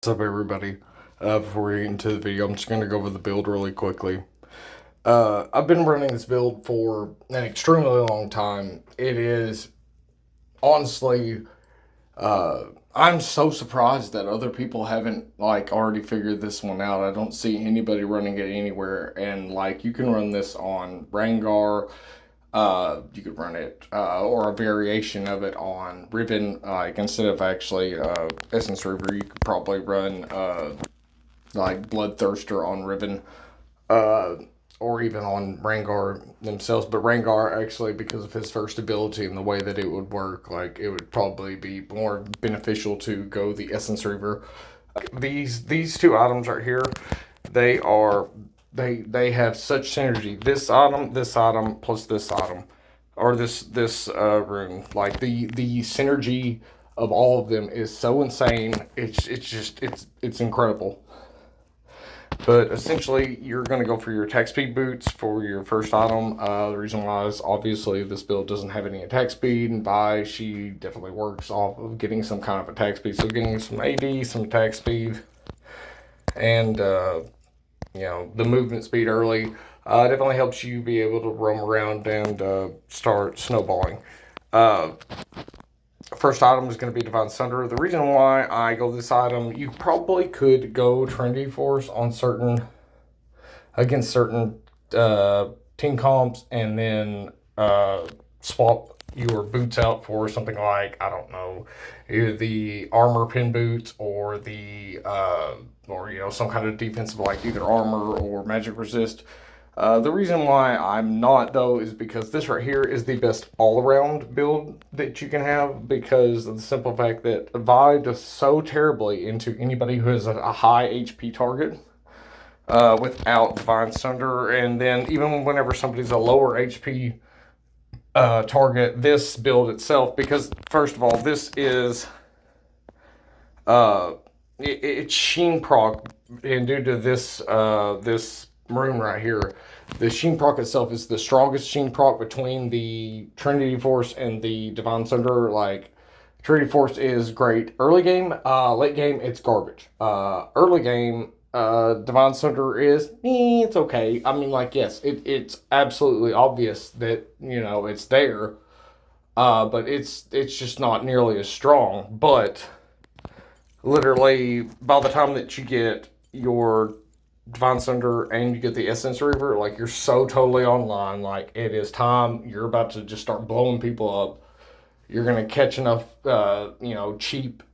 What's up, everybody? Before we get into the video, I'm just going to go over the build really quickly. I've been running this build for an extremely long time. It is honestly, I'm so surprised that other people haven't already figured this one out. I don't see anybody running it anywhere, and you can run this on Rangar. You could run it or a variation of it on Riven. Instead of actually Essence Reaver, you could probably run Bloodthirster on Riven, uh, or even on Rangar themselves. But Rangar, actually, because of his first ability and the way that it would work, it would probably be more beneficial to go the Essence Reaver. These two items right here, they are they have such synergy. This item plus this item, or this rune. The synergy of all of them is so insane. It's incredible. But essentially, you're going to go for your attack speed boots for your first item. The reason why is obviously this build doesn't have any attack speed, and Vi, she definitely works off of getting some kind of attack speed. So getting some AD, some attack speed, and the movement speed early definitely helps you be able to roam around and start snowballing. Uh, First item is going to be Divine Sunder. The reason why I go this item, you probably could go Trinity Force on against certain team comps, and then swap your boots out for something like, I don't know, either the armor pin boots or some kind of defensive, like either armor or magic resist. The reason why I'm not, though, is because this right here is the best all-around build that you can have, because of the simple fact that Vi does so terribly into anybody who has a high HP target without Divine Sunder. And then even whenever somebody's a lower HP target, this build itself, because first of all, this is it's Sheen proc, and due to this rune right here, the Sheen proc itself is the strongest Sheen proc between the Trinity Force and the Divine Sunder. Trinity Force is great early game, late game it's garbage. Early game, Divine Sunder is, it's okay. I mean, yes, it's absolutely obvious that it's there, but it's just not nearly as strong. But literally, by the time that you get your Divine Sunder and you get the Essence Reaver, you're so totally online. It is time. You're about to just start blowing people up. You're gonna catch enough, cheap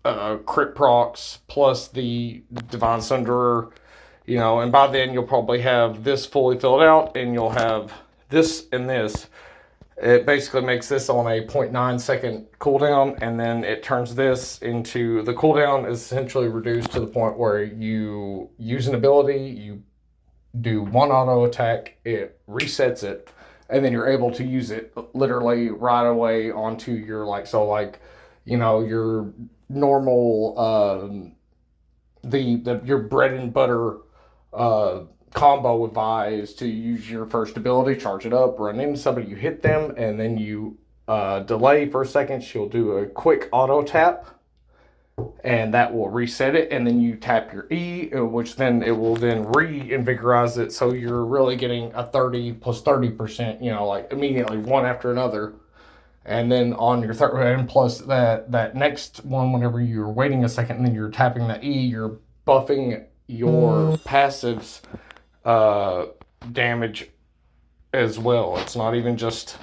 crit procs plus the Divine Sunder, and by then you'll probably have this fully filled out, and you'll have this and this. It basically makes this on a 0.9 second cooldown, and then it turns this into, the cooldown is essentially reduced to the point where you use an ability, you do one auto attack, it resets it, and then you're able to use it literally right away onto your your normal your bread and butter combo with Vi is to use your first ability, charge it up, run into somebody, you hit them, and then you delay for a second. She'll do a quick auto tap, and that will reset it, and then you tap your E, which then it will then reinvigorize it, so you're really getting a 30 plus 30%, immediately, one after another. And then on your third, and plus that next one, whenever you're waiting a second and then you're tapping the E, you're buffing your passives damage as well. It's not even just,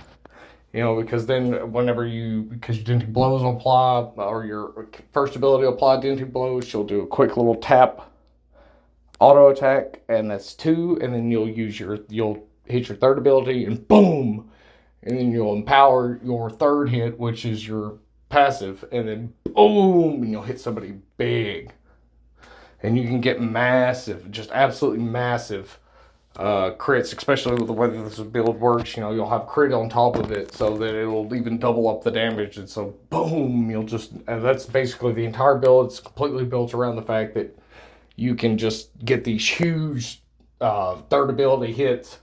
because then because your Denting Blows will apply, or your first ability will apply Denting Blows, she'll do a quick little tap auto attack, and that's 2, and then you'll hit your third ability, and boom! And then you'll empower your third hit, which is your passive, and then boom! And you'll hit somebody big. And you can get massive, just absolutely massive crits, especially with the way that this build works. You'll have crit on top of it, so that it'll even double up the damage. And so, boom, and that's basically the entire build. It's completely built around the fact that you can just get these huge third ability hits.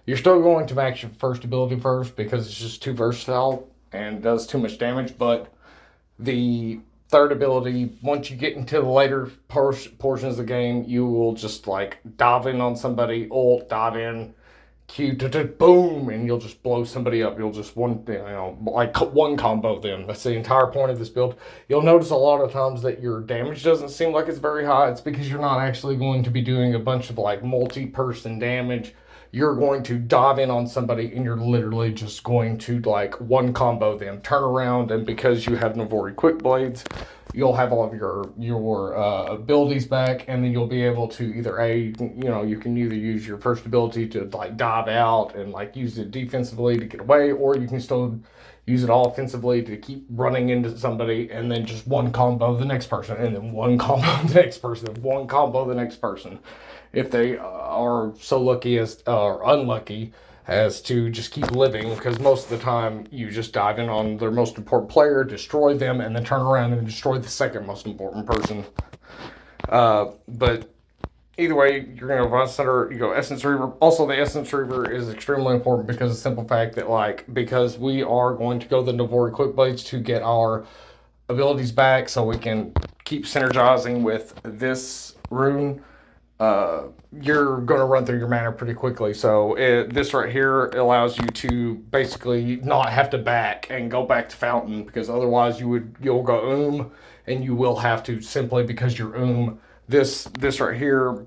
You're still going to max your first ability first because it's just too versatile and does too much damage, but the third ability, once you get into the later portions of the game, you will just like dive in on somebody, ult, dive in, Q, boom, and you'll just blow somebody up. You'll just like one combo them. That's the entire point of this build. You'll notice a lot of times that your damage doesn't seem like it's very high. It's because you're not actually going to be doing a bunch of like multi-person damage. You're going to dive in on somebody and you're literally just going to like one combo them, turn around, and because you have Navori quick blades, you'll have all of your abilities back, and then you'll be able to either you can either use your first ability to like dive out and like use it defensively to get away, or you can still use it all offensively to keep running into somebody and then just one combo the next person, and then one combo the next person, one combo the next person. If they are so lucky as or unlucky as to just keep living, because most of the time you just dive in on their most important player, destroy them, and then turn around and destroy the second most important person. But either way, you're going to Divine Center, you go Essence Reaver. Also, the Essence Reaver is extremely important because of the simple fact that, because we are going to go the Navori Quick Blades to get our abilities back so we can keep synergizing with this rune. You're going to run through your mana pretty quickly. So this right here allows you to basically not have to back and go back to Fountain, because otherwise you'll go and you will have to, simply because you're this right here,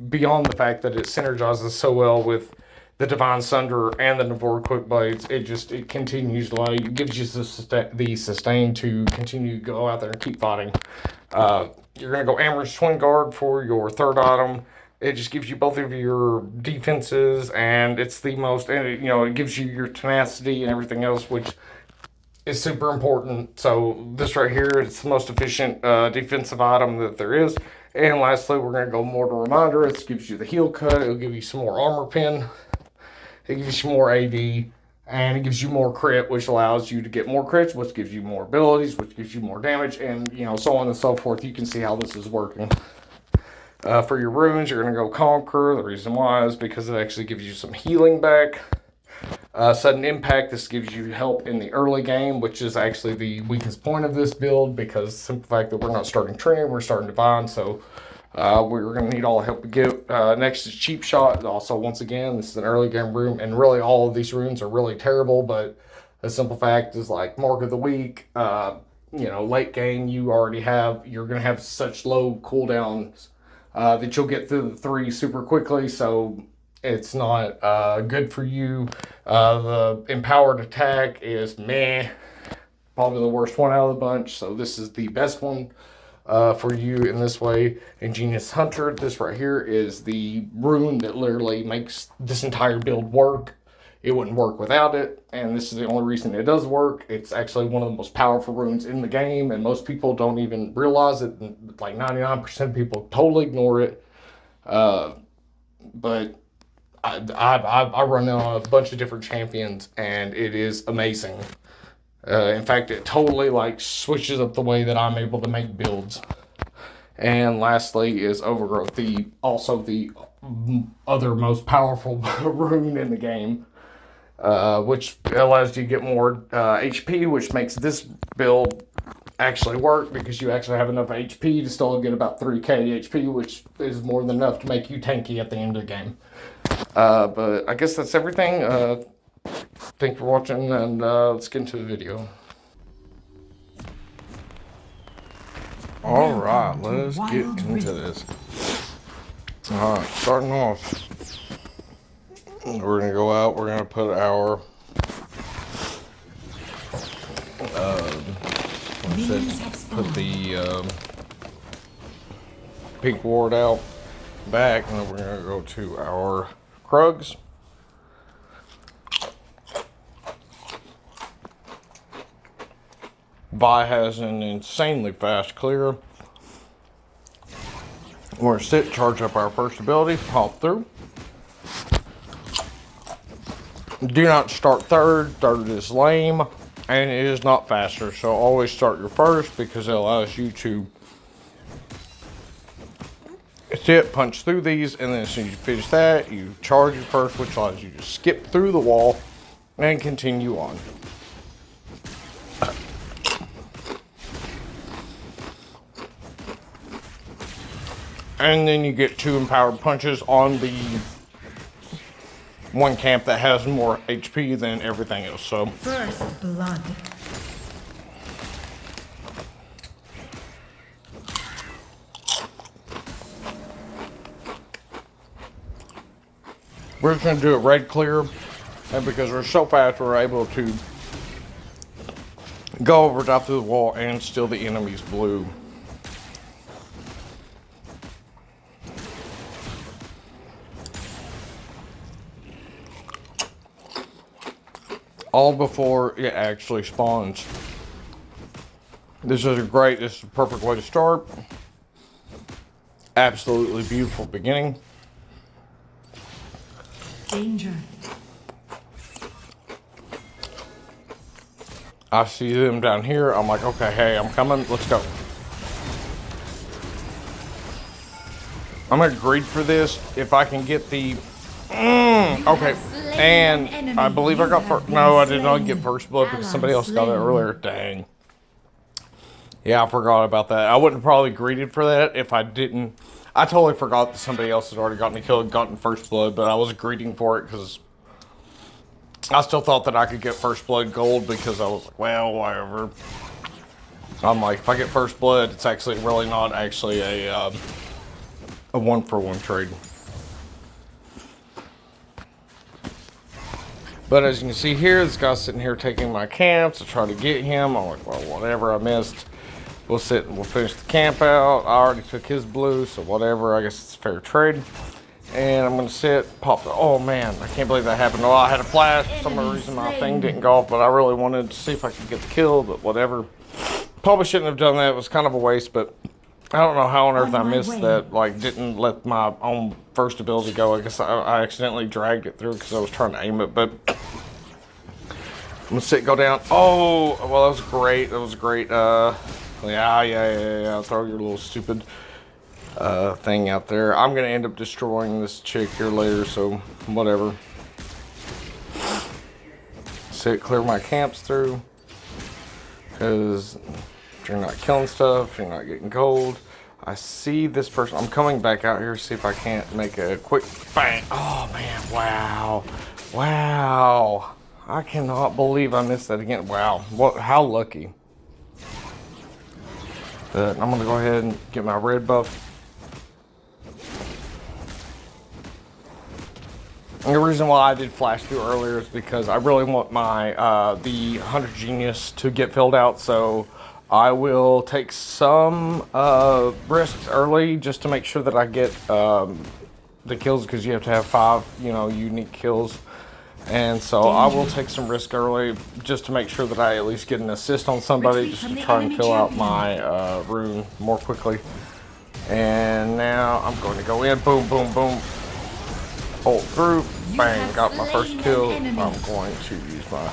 beyond the fact that it synergizes so well with the Divine Sunder and the Navori Quick Blades, it continues to allow you, gives you the sustain to continue to go out there and keep fighting. You're going to go Amber's Twin Guard for your third item. It just gives you both of your defenses, and it's the most, and it gives you your tenacity and everything else, which is super important. So this right here, it's the most efficient defensive item that there is. And lastly, we're going to go Mortal Reminder. It gives you the heal cut. It'll give you some more armor pin. It gives you some more AD. And it gives you more crit, which allows you to get more crits, which gives you more abilities, which gives you more damage, and so on and so forth. You can see how this is working. For your runes, you're going to go Conquer. The reason why is because it actually gives you some healing back. Sudden Impact, this gives you help in the early game, which is actually the weakest point of this build, because the simple fact that we're not starting Trinity, we're starting Divine, so we're going to need all the help we get. Next is Cheap Shot. Also, once again, this is an early game rune, and really all of these runes are really terrible, but the simple fact is, like Mark of the Week, late game, you're going to have such low cooldowns that you'll get through the 3 super quickly, so it's not good for you. The Empowered Attack is meh, probably the worst one out of the bunch, so this is the best one for you in this way. Ingenious Hunter, this right here is the rune that literally makes this entire build work. It wouldn't work without it, and this is the only reason it does work. It's actually one of the most powerful runes in the game, and most people don't even realize it. Like 99% of people totally ignore it. But I run on a bunch of different champions, and it is amazing. In fact, it totally switches up the way that I'm able to make builds. And lastly is Overgrowth, also the other most powerful rune in the game, which allows you to get more HP, which makes this build actually work, because you actually have enough HP to still get about 3k HP, which is more than enough to make you tanky at the end of the game. But I guess that's everything. Thank you for watching, and let's get into the video. Alright, let's get into this. Alright, starting off, we're going to go out, we're going to put our put the pink ward out back, and then we're going to go to our Krugs. Vi has an insanely fast clear. We're going to sit, charge up our first ability, pop through. Do not start third. Third is lame, and it is not faster. So always start your first, because it allows you to sit, punch through these, and then as soon as you finish that, you charge your first, which allows you to skip through the wall and continue on. And then you get 2 empowered punches on the one camp that has more HP than everything else. So First blood. we're just gonna do it red clear, and because we're so fast, we're able to go over top through the wall and steal the enemy's blue. All before it actually spawns. This is a perfect way to start. Absolutely beautiful beginning. Danger. I see them down here. I'm like, okay, hey, I'm coming. Let's go. I'm gonna greed for this if I can get the. Okay, and I believe I got first. No, I did not get first blood because somebody else got it earlier. Dang. Yeah, I forgot about that. I wouldn't have probably greeted for that if I didn't. I totally forgot that somebody else had already gotten the kill and gotten first blood, but I was greeting for it because I still thought that I could get first blood gold because I was like, well, whatever. I'm like, if I get first blood, it's actually really not actually a 1-for-1 trade. But as you can see here, this guy's sitting here taking my camps to try to get him. I'm like, well, whatever, I missed. We'll sit and we'll finish the camp out. I already took his blue, so whatever. I guess it's a fair trade. And I'm gonna sit, pop the, oh man, I can't believe that happened. Oh, I had a flash. For some reason my thing didn't go off, but I really wanted to see if I could get the kill, but whatever. Probably shouldn't have done that. It was kind of a waste, but I don't know how on earth I missed that, like didn't let my own first ability go. I guess I accidentally dragged it through because I was trying to aim it, but I'm gonna sit, go down. Oh, well, that was great. That was great. Yeah. Throw your little stupid thing out there. I'm gonna end up destroying this chick here later, so whatever. Sit, clear my camps through, because if you're not killing stuff, you're not getting gold. I see this person. I'm coming back out here to see if I can't make a quick bang. Oh man, wow. I cannot believe I missed that again. Wow, how lucky. But I'm gonna go ahead and get my red buff. And the reason why I did flash through earlier is because I really want my the 100 Genius to get filled out, so I will take some risks early just to make sure that I get the kills, because you have to have 5, unique kills. And so I will take some risk early just to make sure that I at least get an assist on somebody, just to try and fill out my rune more quickly. And now I'm going to go in, boom, ult through, bang, got my first kill. I'm going to use my,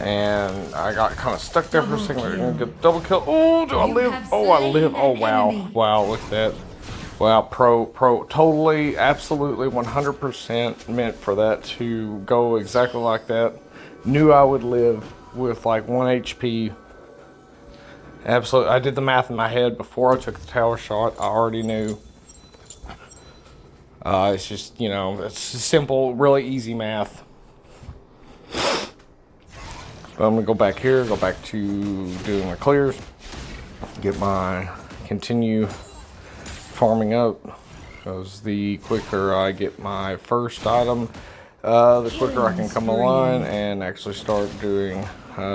and I got kind of stuck there for a second. We're gonna get double kill. Oh, do I live? Oh, I live. Oh, wow, look at that. Wow, pro, totally, absolutely, 100% meant for that to go exactly like that. Knew I would live with like 1 HP. Absolutely, I did the math in my head before I took the tower shot. I already knew. It's just, it's simple, really easy math. But I'm gonna go back here, go back to doing my clears, get my continue farming up, because the quicker I get my first item, the quicker I can come online and actually start doing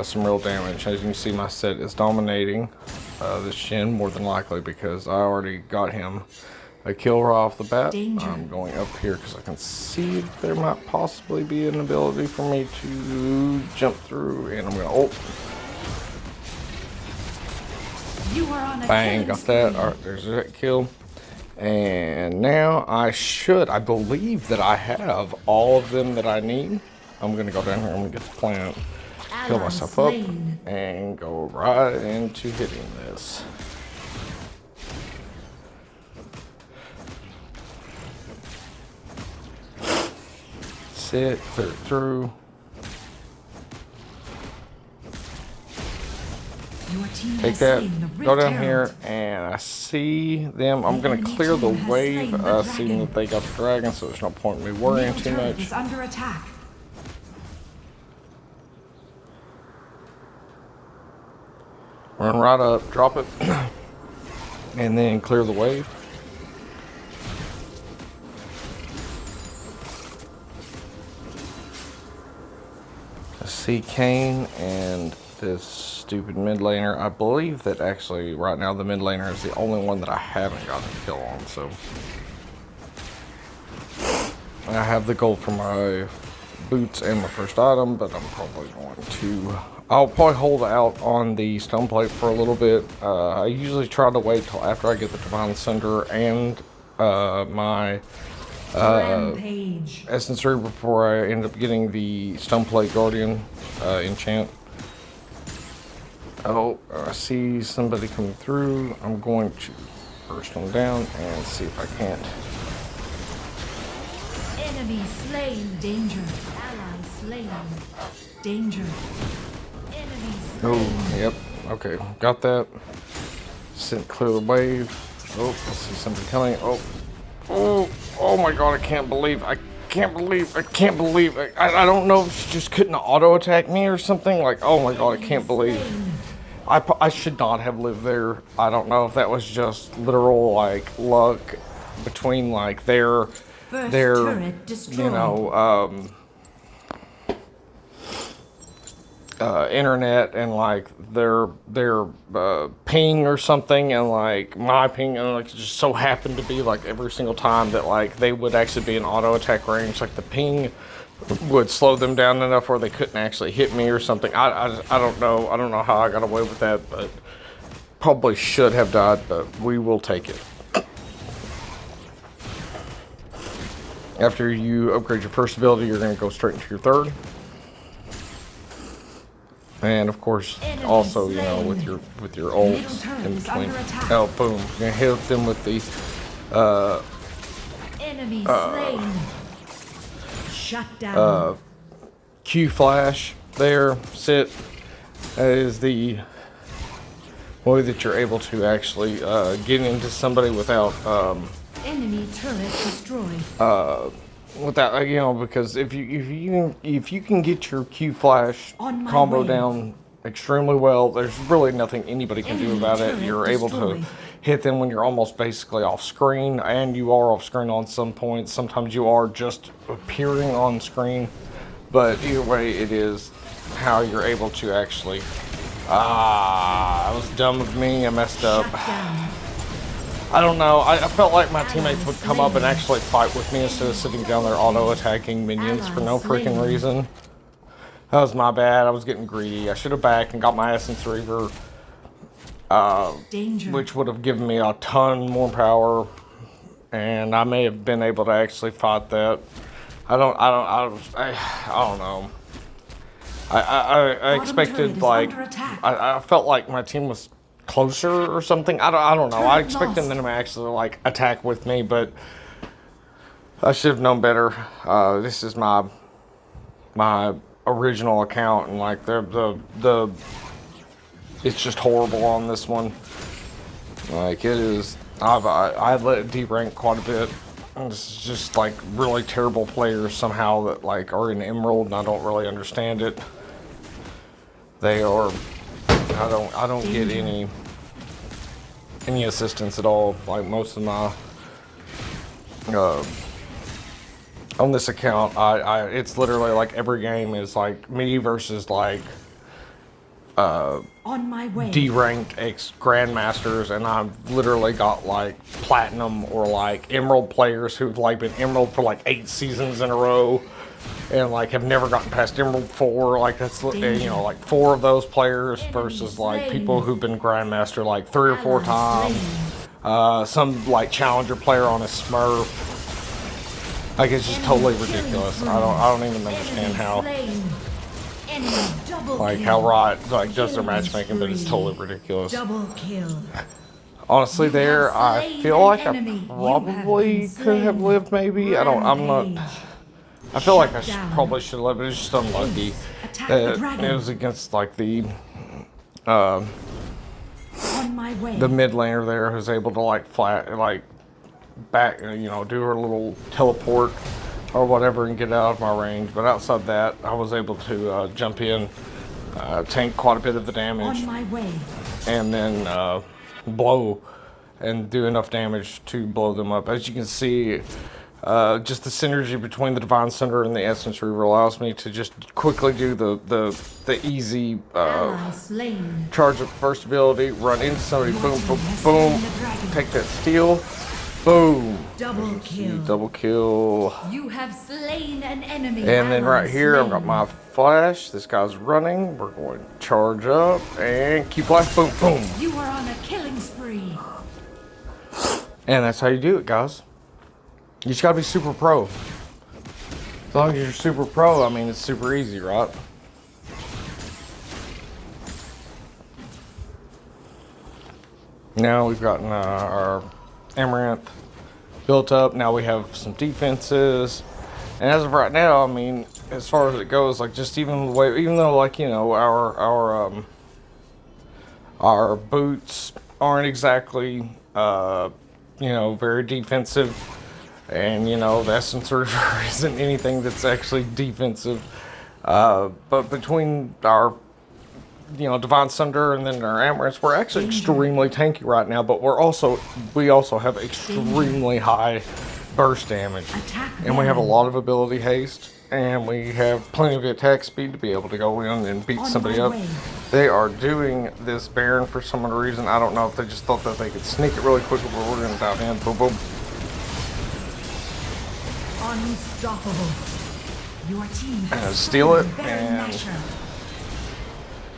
some real damage. As you can see, my set is dominating this Shin more than likely because I already got him a kill right off the bat. Danger. I'm going up here because I can see that there might possibly be an ability for me to jump through, and I'm going to ult. You are on a Bang, got that. All right, there's that kill. And now I believe that I have all of them that I need. I'm gonna go down here, I'm gonna get the plant, heal myself up, and go right into hitting this. Sit, clear it through. Your team Take has that, slain the go Rift down Herald. here, and I see them. I'm going to enemy clear the team has wave, slain the seeing dragon. that they got the dragon, so there's no point in me worrying Middle too turret much. is under attack. Run right up, drop it, and then clear the wave. I see Kane and this stupid mid laner. I believe that actually right now the mid laner is the only one that I haven't gotten a kill on, so I have the gold for my boots and my first item, but I'm probably going to... I'll probably hold out on the stone plate for a little bit. I usually try to wait till after I get the Divine Cinder and my Rampage. Essence Ring before I end up getting the stone plate Guardian enchant. Oh, I see somebody coming through. I'm going to burst them down and see if I can't. Enemy slain. Danger. Ally slain. Danger. Enemy slain. Oh, yep. Okay, got that. Clear the wave. Oh, I see somebody coming. Oh my god, I can't believe. I don't know if she just couldn't auto attack me or something. Like, oh my god, I can't believe. I should not have lived there. I don't know if that was just literal like luck between like their turret destroyed. you know internet and like their ping or something, and like my ping, and like it just so happened to be like every single time that like they would actually be in auto attack range, like the ping would slow them down enough where they couldn't actually hit me or something. I don't know how I got away with that, but probably should have died, but we will take it. After you upgrade your first ability, you're going to go straight into your third. And of course, also, you know, with your ults in between. Oh, boom! You're gonna hit them with the enemy slain. Shut down. Q flash. There, sit. That is the way that you're able to actually get into somebody without enemy turret destroyed. without, you know, because if you can get your Q flash combo down extremely well, there's really nothing anybody can do about it. You're able to hit them when you're almost basically off screen, and you are off screen on some points. Sometimes you are just appearing on screen, but either way, it is how you're able to actually. That was dumb of me. I messed up. I don't know. I felt like my teammates would come up and actually fight with me instead of sitting down there auto-attacking minions for no freaking reason. That was my bad. I was getting greedy. I should have backed and got my Essence Reaver, which would have given me a ton more power, and I may have been able to actually fight that. I don't know. I expected, like, I felt like my team was closer or something. I don't know. I expected them to actually like attack with me, but I should have known better. This is my original account, and like it's just horrible on this one. Like it is. I've let it derank quite a bit. And this is just like really terrible players somehow that like are in Emerald, and I don't really understand it. They are. I don't get any assistance at all. Like most of my on this account, it's literally like every game is like me versus like on my way D-ranked grandmasters, and I've literally got like platinum or like emerald players who've like been emerald for like 8 seasons in a row. And like have never gotten past Emerald 4, like that's, you know, like 4 of those players versus like people who've been Grandmaster like 3 or 4 times. Some like challenger player on a Smurf. Like it's just totally ridiculous. I don't even understand how like how Riot like does their matchmaking, but it's totally ridiculous. Honestly, there I feel like I probably could have lived. Maybe I'm not. I feel like I probably should have lived. It was just unlucky that it was against like the my way. the mid laner there who's able to like back, do her little teleport or whatever and get out of my range. But outside that, I was able to jump in, tank quite a bit of the damage, On my way. and then blow and do enough damage to blow them up. As you can see, just the synergy between the Divine Sunder and the Essence Reaver allows me to just quickly do the easy Ally slain. charge up first ability, run into somebody, boom, boom, boom, take that steal, boom, Double kill. double kill. You have slain an enemy. And then right Ally here, I've slain. got my flash. This guy's running. We're going to charge up and keep life, boom, boom. You are on a killing spree. And that's how you do it, guys. You just gotta be super pro. As long as you're super pro, I mean, it's super easy, right? Now we've gotten our Amaranth built up. Now we have some defenses. And as of right now, I mean, as far as it goes, like just even the way, even though like, our boots aren't exactly, very defensive. And, the Essence Reaver isn't anything that's actually defensive. But between our, Divine Sunder and then our Amaranths, we're actually extremely tanky right now. But we also have extremely high burst damage. And we have a lot of ability haste. And we have plenty of attack speed to be able to go in and beat somebody up. They are doing this Baron for some reason. I don't know if they just thought that they could sneak it really quickly, but we're going to dive in. Boom, boom. Unstoppable. Your team has steal it slain and Baron Nashor.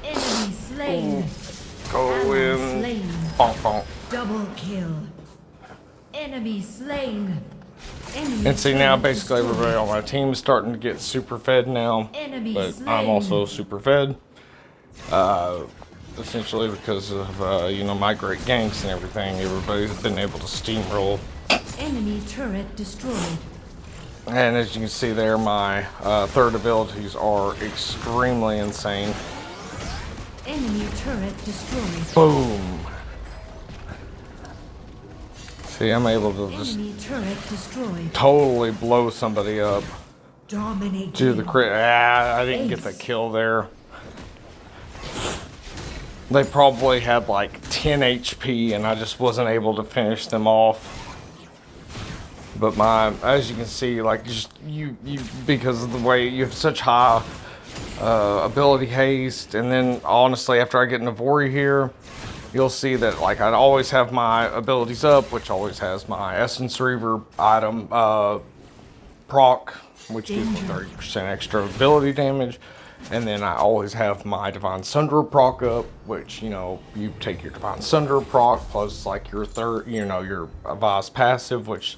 Enemy slain. go Ally in. slain. Bonk, bonk. Double kill. Enemy slain. Enemy And see, now turret basically destroyed. everybody on my team is starting to get super fed now. Enemy But slain. I'm also super fed. Essentially because of, my great ganks and everything. Everybody's been able to steamroll. Enemy turret destroyed. And as you can see there, my third abilities are extremely insane. Enemy turret destroyed. Boom. See, I'm able to just Enemy turret destroyed. totally blow somebody up. Dominating. Do the crit. I didn't get the kill there. They probably had like 10 HP and I just wasn't able to finish them off. But as you can see, like just you because of the way you have such high ability haste, and then honestly, after I get Navori here, you'll see that like I'd always have my abilities up, which always has my Essence Reaver item proc, which gives me 30% extra ability damage. And then I always have my Divine Sunder proc up, which, you take your Divine Sunder proc plus like your your Vice passive, which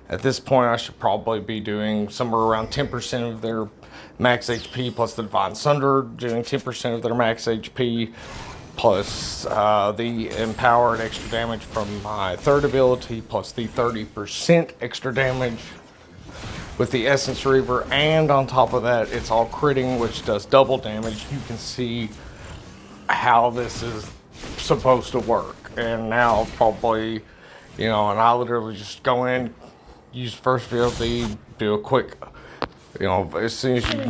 at this point I should probably be doing somewhere around 10% of their max HP, plus the Divine Sunder doing 10% of their max HP, plus the empowered extra damage from my third ability, plus the 30% extra damage with the Essence Reaver, and on top of that, it's all critting, which does double damage. You can see how this is supposed to work. And now probably, and I literally just go in, use first ability, do a quick, as soon as you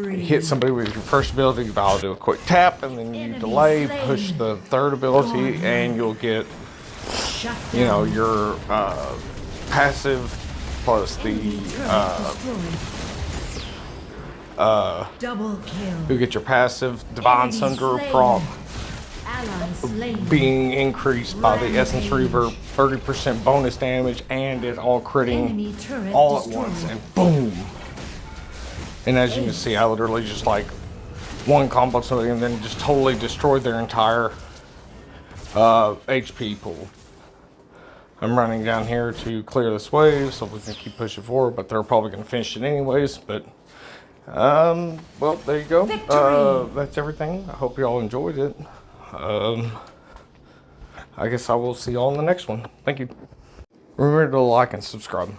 hit somebody with your first ability, I'll do a quick tap, and then you delay, push the third ability, and you'll get, your passive plus the double kill. you get your passive Divine Sunder proc being increased by the Essence Reaver 30% bonus damage, and it all critting all at once, and boom. And as you can see, I literally just like one combo somebody and then just totally destroyed their entire HP pool. I'm running down here to clear this wave so we can keep pushing forward, but they're probably going to finish it anyways. But, well, there you go. That's everything. I hope you all enjoyed it. I guess I will see you all in the next one. Thank you. Remember to like and subscribe.